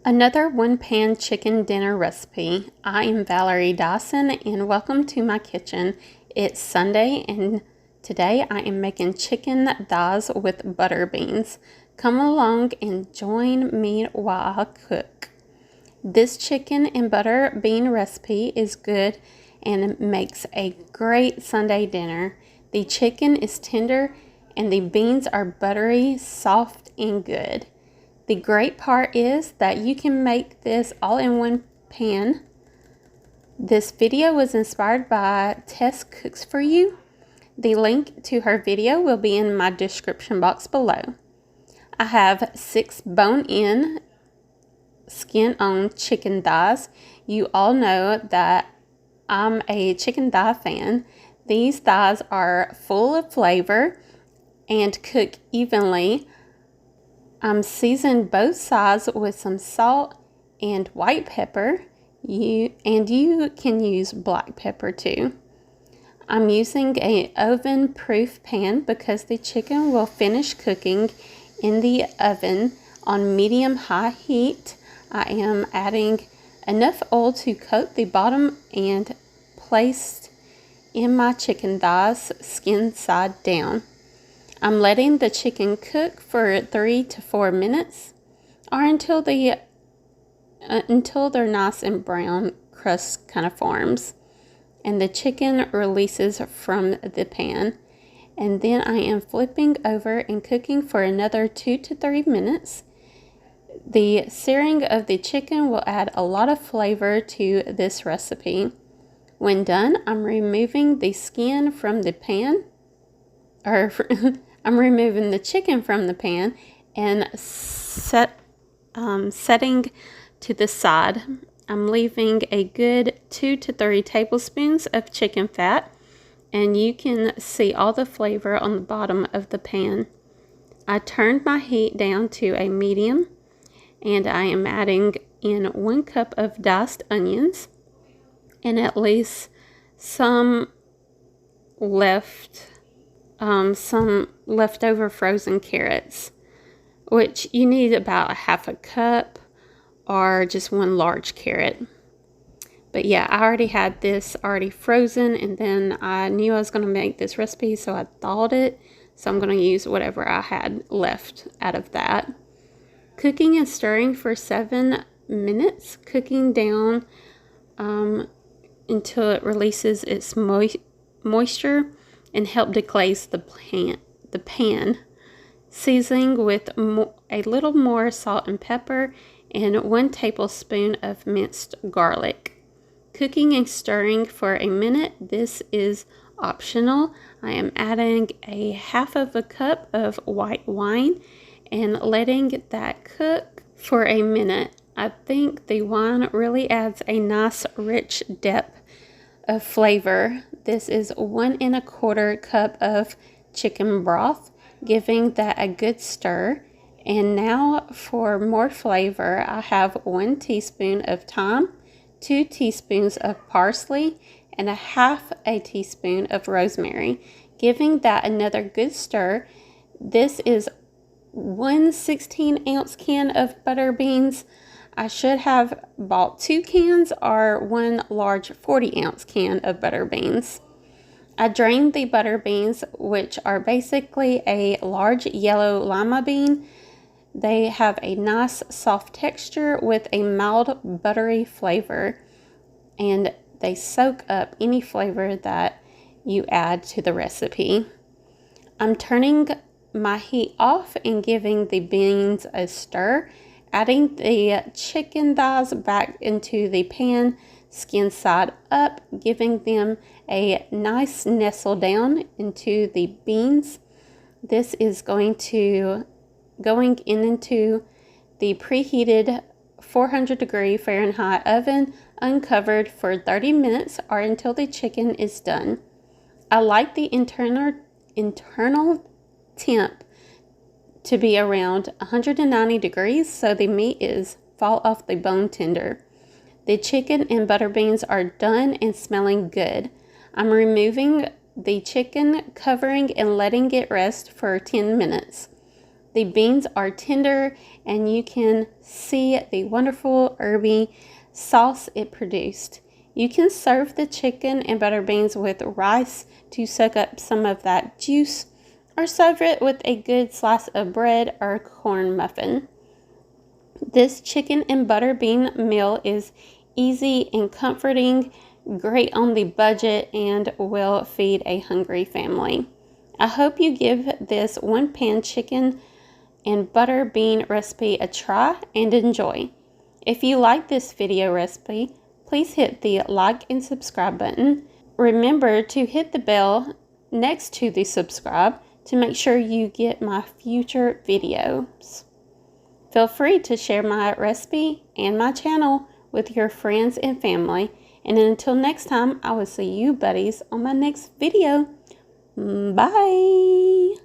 Another one-pan chicken dinner recipe. I am Valerie Dawson and welcome to my kitchen. It's Sunday and today I am making chicken thighs with butter beans. Come along and join me while I cook. This chicken and butter bean recipe is good and makes a great Sunday dinner. The chicken is tender and the beans are buttery, soft, and good. The great part is that you can make this all in one pan. This video was inspired by Tess Cooks For You. The link to her video will be in my description box below. I have 6 bone-in, skin-on chicken thighs. You all know that I'm a chicken thigh fan. These thighs are full of flavor and cook evenly. I'm seasoned both sides with some salt and white pepper. You can use black pepper too. I'm using an oven-proof pan because the chicken will finish cooking in the oven on medium-high heat. I am adding enough oil to coat the bottom and placed in my chicken thighs, skin side down. I'm letting the chicken cook for 3 to 4 minutes or until they're nice and brown crust kind of forms and the chicken releases from the pan. And then I am flipping over and cooking for another 2 to 3 minutes. The searing of the chicken will add a lot of flavor to this recipe. When done, I'm removing the skin from the pan, I'm removing the chicken from the pan and setting to the side. I'm leaving a good 2 to 3 tablespoons of chicken fat, and you can see all the flavor on the bottom of the pan. I turned my heat down to a medium, and I am adding in 1 cup of diced onions and at least some leftover frozen carrots, which you need about ½ a cup or just 1 large carrot. But yeah, I already had this already frozen, and then I knew I was going to make this recipe, so I thawed it. So I'm going to use whatever I had left out of that. Cooking and stirring for 7 minutes, cooking down until it releases its moisture and help deglaze the pan. Seasoning with a little more salt and pepper and 1 tablespoon of minced garlic. Cooking and stirring for a minute. This is optional. I am adding a ½ cup of white wine and letting that cook for a minute. I think the wine really adds a nice rich depth of flavor. This is 1 1/4 cup of chicken broth, giving that a good stir. And now for more flavor, I have 1 teaspoon of thyme, 2 teaspoons of parsley, and ½ teaspoon of rosemary, giving that another good stir. This is 1 16-ounce can of butter beans. I should have bought 2 cans or 1 large 40-ounce can of butter beans. I drained the butter beans, which are basically a large yellow lima bean. They have a nice soft texture with a mild buttery flavor, and they soak up any flavor that you add to the recipe. I'm turning my heat off and giving the beans a stir, adding the chicken thighs back into the pan, skin side up, giving them a nice nestle down into the beans. This is going into the preheated 400-degree Fahrenheit oven, uncovered for 30 minutes or until the chicken is done. I like the internal temp to be around 190 degrees so the meat is fall off the bone tender. The chicken and butter beans are done and smelling good. I'm removing the chicken, covering and letting it rest for 10 minutes. The beans are tender and you can see the wonderful herby sauce it produced. You can serve the chicken and butter beans with rice to soak up some of that juice, or serve it with a good slice of bread or corn muffin. This chicken and butter bean meal is easy and comforting, great on the budget, and will feed a hungry family. I hope you give this one-pan chicken and butter bean recipe a try and enjoy. If you like this video recipe, please hit the like and subscribe button. Remember to hit the bell next to the subscribe to make sure you get my future videos. Feel free to share my recipe and my channel with your friends and family. And until next time, I will see you buddies on my next video. Bye!